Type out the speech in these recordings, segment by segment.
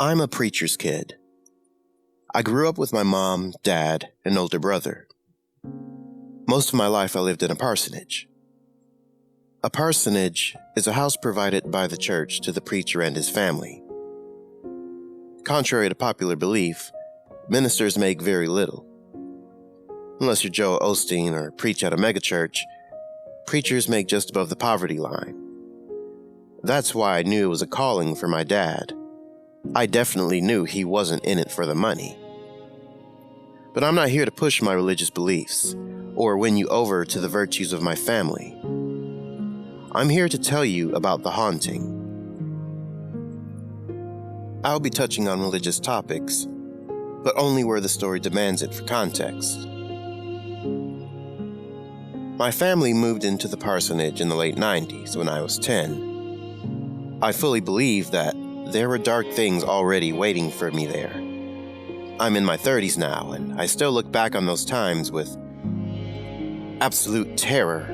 I'm a preacher's kid. I grew up with my mom, dad, and older brother. Most of my life I lived in a parsonage. A parsonage is a house provided by the church to the preacher and his family. Contrary to popular belief, ministers make very little. Unless you're Joel Osteen or preach at a megachurch, preachers make just above the poverty line. That's why I knew it was a calling for my dad. I definitely knew he wasn't in it for the money. But I'm not here to push my religious beliefs or win you over to the virtues of my family. I'm here to tell you about the haunting. I'll be touching on religious topics, but only where the story demands it for context. My family moved into the parsonage in the late 90s when I was 10. I fully believe that there were dark things already waiting for me there. I'm in my 30s now, and I still look back on those times with absolute terror.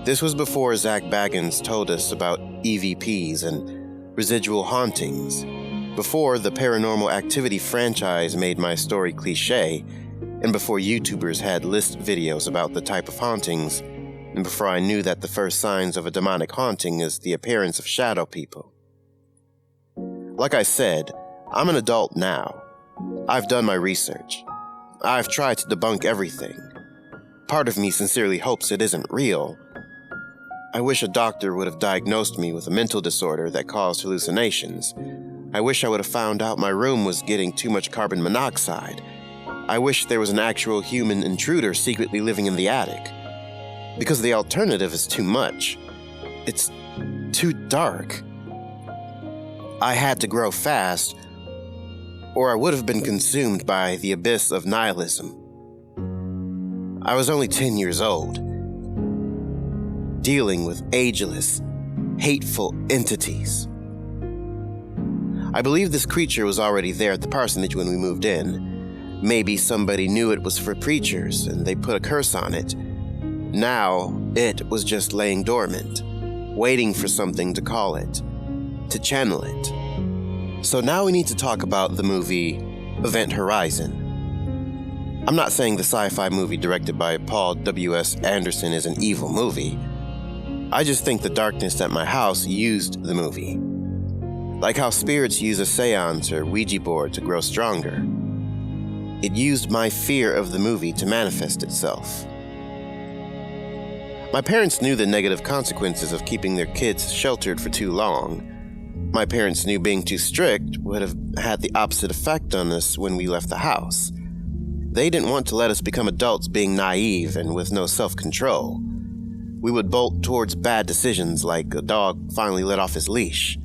This was before Zach Baggins told us about EVPs and residual hauntings, before the Paranormal Activity franchise made my story cliché, and before YouTubers had list videos about the type of hauntings, and before I knew that the first signs of a demonic haunting is the appearance of shadow people. Like I said, I'm an adult now. I've done my research. I've tried to debunk everything. Part of me sincerely hopes it isn't real. I wish a doctor would have diagnosed me with a mental disorder that caused hallucinations. I wish I would have found out my room was getting too much carbon monoxide. I wish there was an actual human intruder secretly living in the attic. Because the alternative is too much. It's too dark. I had to grow fast, or I would have been consumed by the abyss of nihilism. I was only 10 years old, dealing with ageless, hateful entities. I believe this creature was already there at the parsonage when we moved in. Maybe somebody knew it was for preachers and they put a curse on it. Now, it was just laying dormant, waiting for something to call it, to channel it. So now we need to talk about the movie Event Horizon. I'm not saying the sci-fi movie directed by Paul W.S. Anderson is an evil movie. I just think the darkness at my house used the movie. Like how spirits use a seance or Ouija board to grow stronger. It used my fear of the movie to manifest itself. My parents knew the negative consequences of keeping their kids sheltered for too long. My parents knew being too strict would have had the opposite effect on us when we left the house. They didn't want to let us become adults being naive and with no self-control. We would bolt towards bad decisions like a dog finally let off his leash.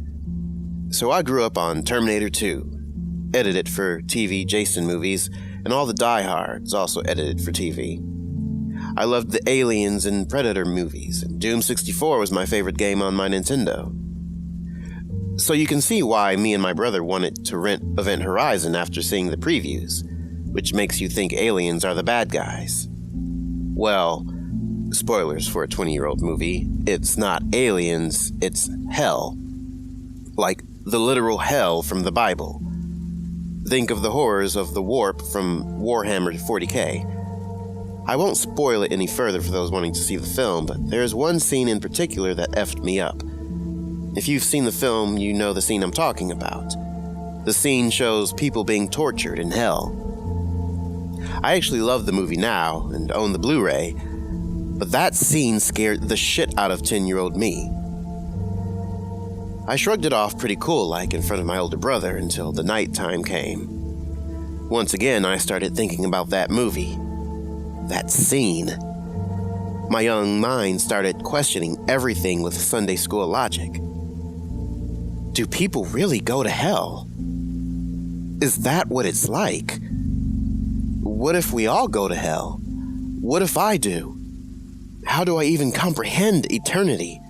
So I grew up on Terminator 2, edited for TV Jason movies, and all the Die Hards, also edited for TV. I loved the Aliens and Predator movies, and Doom 64 was my favorite game on my Nintendo. So you can see why me and my brother wanted to rent Event Horizon after seeing the previews, which makes you think aliens are the bad guys. Well, spoilers for a 20-year-old movie, it's not aliens, it's hell. Like the literal hell from the Bible. Think of the horrors of the warp from Warhammer 40k. I won't spoil it any further for those wanting to see the film, but there's one scene in particular that effed me up. If you've seen the film, you know the scene I'm talking about. The scene shows people being tortured in hell. I actually love the movie now and own the Blu-ray, but that scene scared the shit out of 10-year-old me. I shrugged it off pretty cool-like in front of my older brother until the nighttime came. Once again, I started thinking about that movie. That scene. My young mind started questioning everything with Sunday school logic. Do people really go to hell? Is that what it's like? What if we all go to hell? What if I do? How do I even comprehend eternity?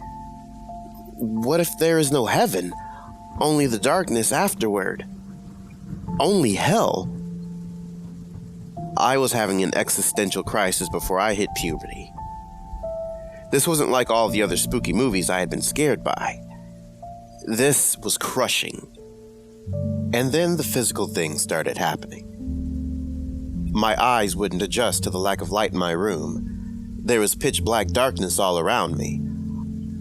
What if there is no heaven? Only the darkness afterward? Only hell? I was having an existential crisis before I hit puberty. This wasn't like all the other spooky movies I had been scared by. This was crushing. And then the physical things started happening. My eyes wouldn't adjust to the lack of light in my room. There was pitch black darkness all around me.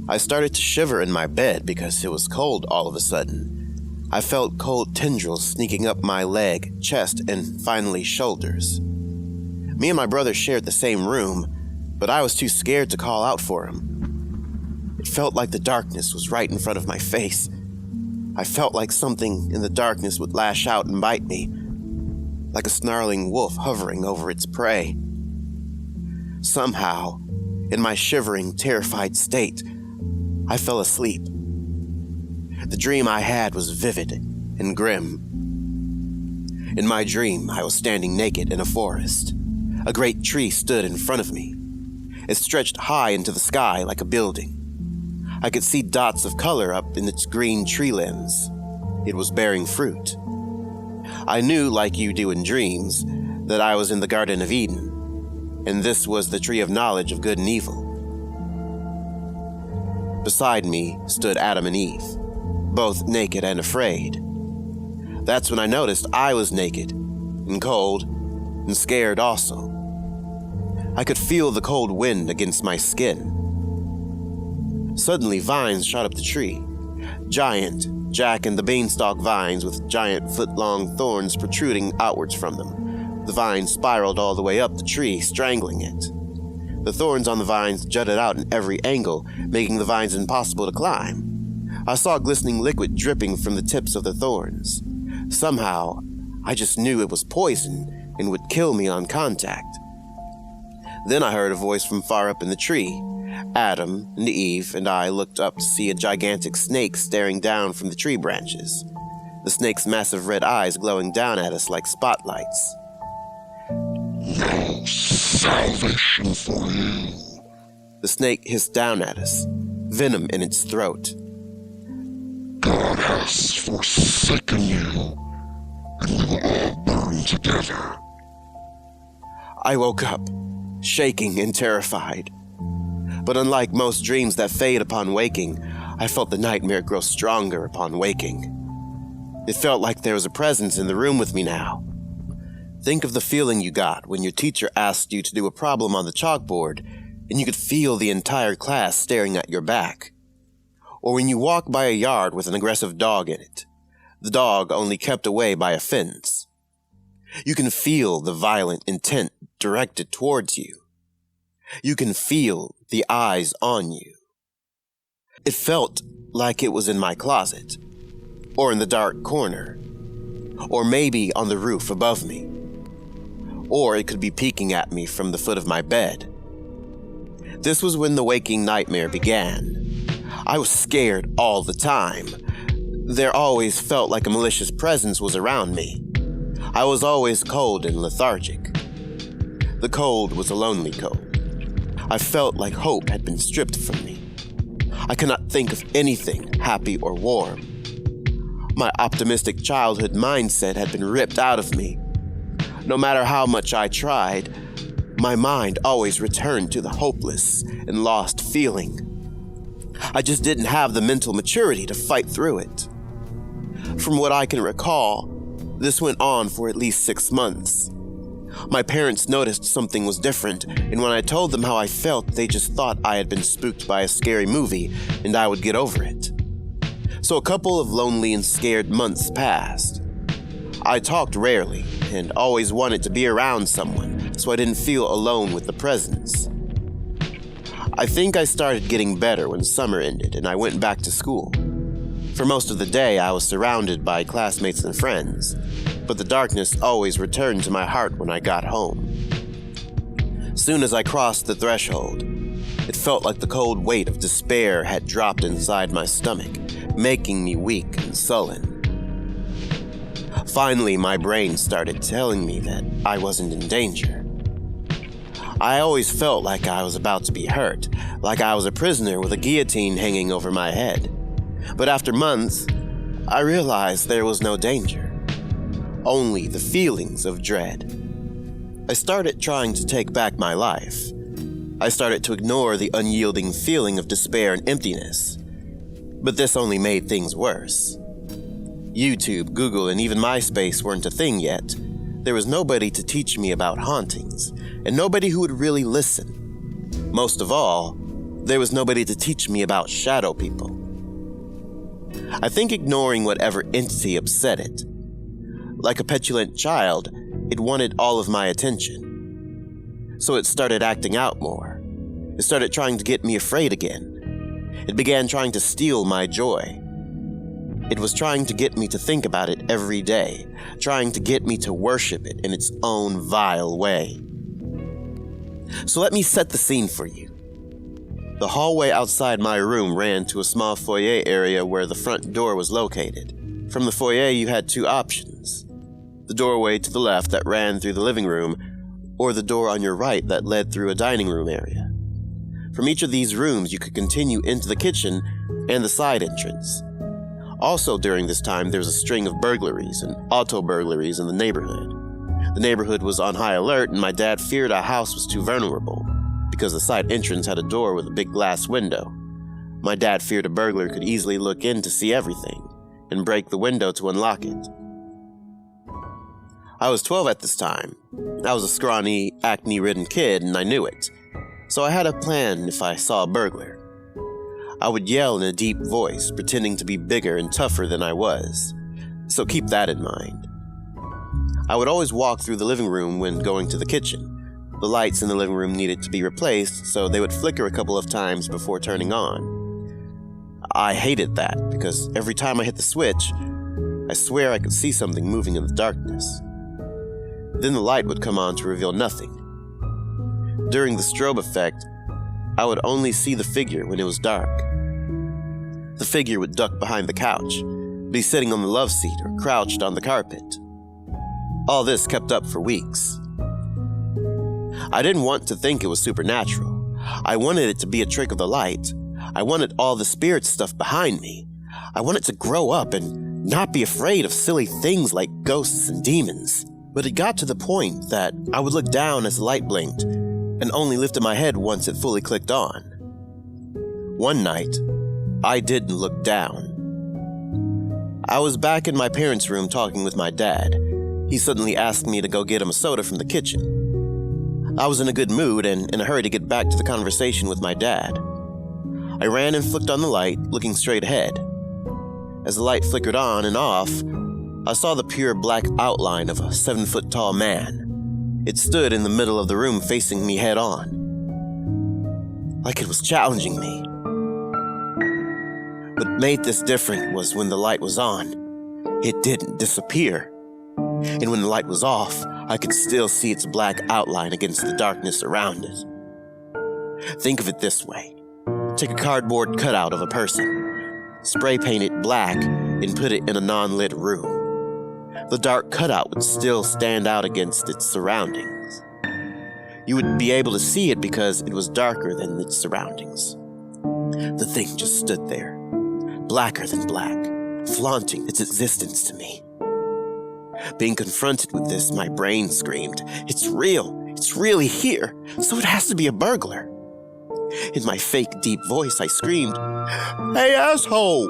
I started to shiver in my bed because it was cold all of a sudden. I felt cold tendrils sneaking up my leg, chest, and finally shoulders. Me and my brother shared the same room, but I was too scared to call out for him. It felt like the darkness was right in front of my face. I felt like something in the darkness would lash out and bite me, like a snarling wolf hovering over its prey. Somehow, in my shivering, terrified state, I fell asleep. The dream I had was vivid and grim. In my dream, I was standing naked in a forest. A great tree stood in front of me. It stretched high into the sky like a building. I could see dots of color up in its green tree limbs. It was bearing fruit. I knew, like you do in dreams, that I was in the Garden of Eden, and this was the tree of knowledge of good and evil. Beside me stood Adam and Eve, both naked and afraid. That's when I noticed I was naked, and cold, and scared also. I could feel the cold wind against my skin. Suddenly, vines shot up the tree. Giant, Jack and the beanstalk vines with giant foot-long thorns protruding outwards from them. The vines spiraled all the way up the tree, strangling it. The thorns on the vines jutted out in every angle, making the vines impossible to climb. I saw glistening liquid dripping from the tips of the thorns. Somehow, I just knew it was poison and would kill me on contact. Then I heard a voice from far up in the tree. Adam and Eve and I looked up to see a gigantic snake staring down from the tree branches. The snake's massive red eyes glowing down at us like spotlights. No salvation for you. The snake hissed down at us, venom in its throat. God has forsaken you, and we will all burn together. I woke up, shaking and terrified. But unlike most dreams that fade upon waking, I felt the nightmare grow stronger upon waking. It felt like there was a presence in the room with me now. Think of the feeling you got when your teacher asked you to do a problem on the chalkboard and you could feel the entire class staring at your back. Or when you walk by a yard with an aggressive dog in it, the dog only kept away by a fence. You can feel the violent intent directed towards you. You can feel the eyes on you. It felt like it was in my closet, or in the dark corner, or maybe on the roof above me, or it could be peeking at me from the foot of my bed. This was when the waking nightmare began. I was scared all the time. There always felt like a malicious presence was around me. I was always cold and lethargic. The cold was a lonely cold. I felt like hope had been stripped from me. I could not think of anything happy or warm. My optimistic childhood mindset had been ripped out of me. No matter how much I tried, my mind always returned to the hopeless and lost feeling. I just didn't have the mental maturity to fight through it. From what I can recall, this went on for at least 6 months. My parents noticed something was different, and when I told them how I felt, they just thought I had been spooked by a scary movie and I would get over it. So a couple of lonely and scared months passed. I talked rarely and always wanted to be around someone so I didn't feel alone with the presence. I think I started getting better when summer ended and I went back to school. For most of the day, I was surrounded by classmates and friends, but the darkness always returned to my heart when I got home. Soon as I crossed the threshold, it felt like the cold weight of despair had dropped inside my stomach, making me weak and sullen. Finally, my brain started telling me that I wasn't in danger. I always felt like I was about to be hurt, like I was a prisoner with a guillotine hanging over my head. But after months, I realized there was no danger, only the feelings of dread. I started trying to take back my life. I started to ignore the unyielding feeling of despair and emptiness. But this only made things worse. YouTube, Google, and even MySpace weren't a thing yet, there was nobody to teach me about hauntings, and nobody who would really listen. Most of all, there was nobody to teach me about shadow people. I think ignoring whatever entity upset it. Like a petulant child, it wanted all of my attention. So it started acting out more. It started trying to get me afraid again. It began trying to steal my joy. It was trying to get me to think about it every day, trying to get me to worship it in its own vile way. So let me set the scene for you. The hallway outside my room ran to a small foyer area where the front door was located. From the foyer, you had two options. The doorway to the left that ran through the living room, or the door on your right that led through a dining room area. From each of these rooms, you could continue into the kitchen and the side entrance. Also during this time, there was a string of burglaries and auto burglaries in the neighborhood. The neighborhood was on high alert, and my dad feared our house was too vulnerable, because the side entrance had a door with a big glass window. My dad feared a burglar could easily look in to see everything, and break the window to unlock it. I was 12 at this time. I was a scrawny, acne-ridden kid, and I knew it. So I had a plan if I saw a burglar. I would yell in a deep voice, pretending to be bigger and tougher than I was. So keep that in mind. I would always walk through the living room when going to the kitchen. The lights in the living room needed to be replaced, so they would flicker a couple of times before turning on. I hated that, because every time I hit the switch, I swear I could see something moving in the darkness. Then the light would come on to reveal nothing. During the strobe effect, I would only see the figure when it was dark. The figure would duck behind the couch, be sitting on the love seat or crouched on the carpet. All this kept up for weeks. I didn't want to think it was supernatural. I wanted it to be a trick of the light. I wanted all the spirit stuff behind me. I wanted to grow up and not be afraid of silly things like ghosts and demons. But it got to the point that I would look down as the light blinked and only lifted my head once it fully clicked on. One night, I didn't look down. I was back in my parents' room talking with my dad. He suddenly asked me to go get him a soda from the kitchen. I was in a good mood and in a hurry to get back to the conversation with my dad. I ran and flicked on the light, looking straight ahead. As the light flickered on and off, I saw the pure black outline of a 7-foot-tall man. It stood in the middle of the room facing me head on, like it was challenging me. What made this different was when the light was on, it didn't disappear. And when the light was off, I could still see its black outline against the darkness around it. Think of it this way. Take a cardboard cutout of a person, spray paint it black, and put it in a non-lit room. The dark cutout would still stand out against its surroundings. You would be able to see it because it was darker than its surroundings. The thing just stood there, blacker than black, flaunting its existence to me. Being confronted with this, my brain screamed, "It's real! It's really here! So it has to be a burglar!" In my fake deep voice, I screamed, "Hey, asshole!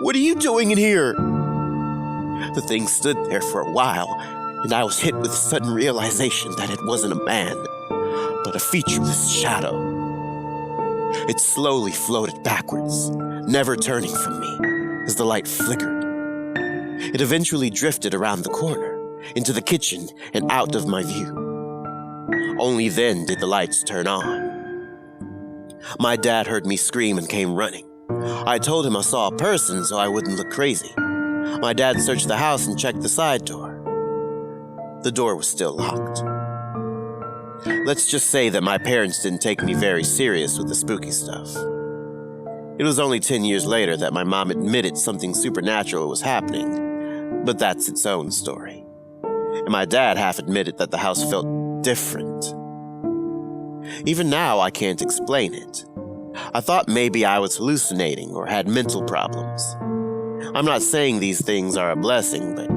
What are you doing in here?" The thing stood there for a while, and I was hit with a sudden realization that it wasn't a man, but a featureless shadow. It slowly floated backwards, never turning from me, as the light flickered. It eventually drifted around the corner, into the kitchen, and out of my view. Only then did the lights turn on. My dad heard me scream and came running. I told him I saw a person so I wouldn't look crazy. My dad searched the house and checked the side door. The door was still locked. Let's just say that my parents didn't take me very serious with the spooky stuff. It was only 10 years later that my mom admitted something supernatural was happening, but that's its own story. And my dad half admitted that the house felt different. Even now, I can't explain it. I thought maybe I was hallucinating or had mental problems. I'm not saying these things are a blessing, but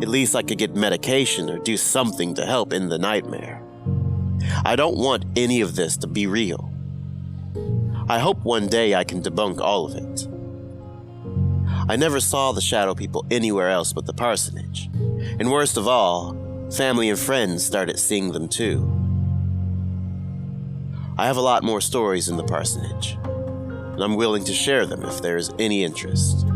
at least I could get medication or do something to help end the nightmare. I don't want any of this to be real. I hope one day I can debunk all of it. I never saw the shadow people anywhere else but the parsonage. And worst of all, family and friends started seeing them too. I have a lot more stories in the parsonage, and I'm willing to share them if there is any interest.